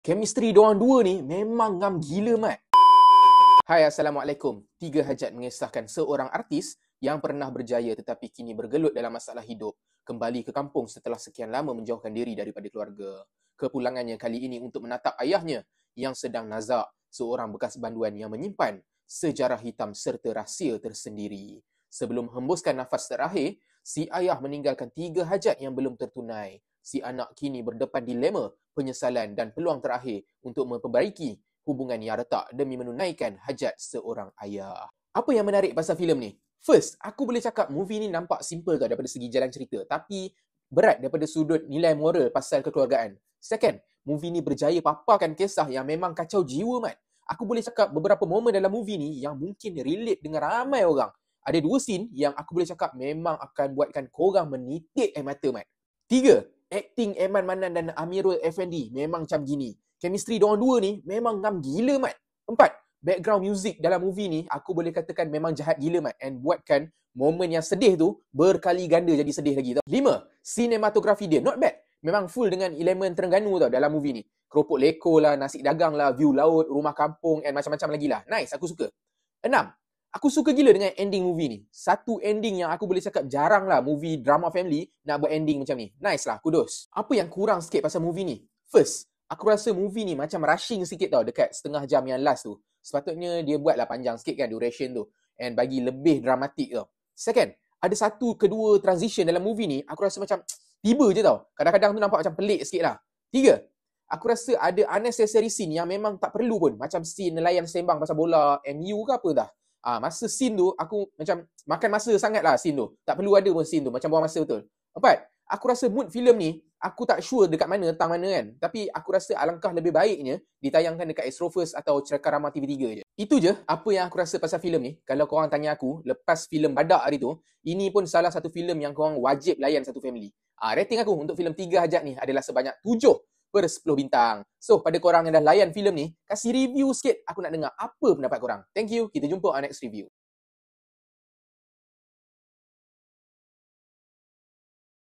Chemistry diorang dua ni memang ngam gila, Mat. Hai, Assalamualaikum. 3 hajat mengisahkan seorang artis yang pernah berjaya tetapi kini bergelut dalam masalah hidup. Kembali ke kampung setelah sekian lama menjauhkan diri daripada keluarga. Kepulangannya kali ini untuk menatap ayahnya yang sedang nazak, seorang bekas banduan yang menyimpan sejarah hitam serta rahsia tersendiri. Sebelum hembuskan nafas terakhir, si ayah meninggalkan 3 hajat yang belum tertunai. Si anak kini berdepan dilema, penyesalan dan peluang terakhir untuk memperbaiki hubungan yang retak demi menunaikan hajat seorang ayah. Apa yang menarik pasal filem ni? First, aku boleh cakap movie ni nampak simple tau daripada segi jalan cerita, tapi berat daripada sudut nilai moral pasal kekeluargaan. Second, movie ni berjaya paparkan kisah yang memang kacau jiwa, Mat. Aku boleh cakap beberapa momen dalam movie ni yang mungkin relate dengan ramai orang. Ada 2 scene yang aku boleh cakap memang akan buatkan korang menitik air mata, Mat. 3, acting Eman Manan dan Amirul Effendi memang macam gini. Chemistry diorang dua ni memang ngam gila, Mat. 4, background music dalam movie ni aku boleh katakan memang jahat gila, Mat, and buatkan momen yang sedih tu berkali ganda jadi sedih lagi tau. 5, sinematografi dia not bad. Memang full dengan elemen Terengganu tau dalam movie ni. Keropok leko lah, nasi dagang lah, view laut, rumah kampung and macam-macam lagi lah. Nice, aku suka. 6, aku suka gila dengan ending movie ni. Satu ending yang aku boleh cakap jarang lah movie drama family nak buat ending macam ni. Nice lah, kudos. Apa yang kurang sikit pasal movie ni? First, aku rasa movie ni macam rushing sikit tau dekat setengah jam yang last tu. Sepatutnya dia buatlah panjang sikit kan duration tu. And bagi lebih dramatik tau. Second, ada satu kedua transition dalam movie ni, aku rasa macam tiba je tau. Kadang-kadang tu nampak macam pelik sikit lah. 3, aku rasa ada unnecessary scene yang memang tak perlu pun. Macam scene nelayan sembang pasal bola MU ke apa dah. Masa scene tu, aku macam makan masa sangat lah scene tu. Tak perlu ada pun scene tu. Macam buang masa betul. 4, aku rasa mood filem ni, aku tak sure dekat mana, tang mana kan. Tapi aku rasa alangkah lebih baiknya ditayangkan dekat Astro First atau Cerakarama TV3 je. Itu je apa yang aku rasa pasal filem ni. Kalau korang tanya aku, lepas filem Badak hari tu, ini pun salah satu filem yang korang wajib layan satu family. Rating aku untuk filem 3 hajat ni adalah sebanyak 7/10 bintang. So, pada korang yang dah layan filem ni, kasih review sikit. Aku nak dengar apa pendapat korang. Thank you. Kita jumpa on next review.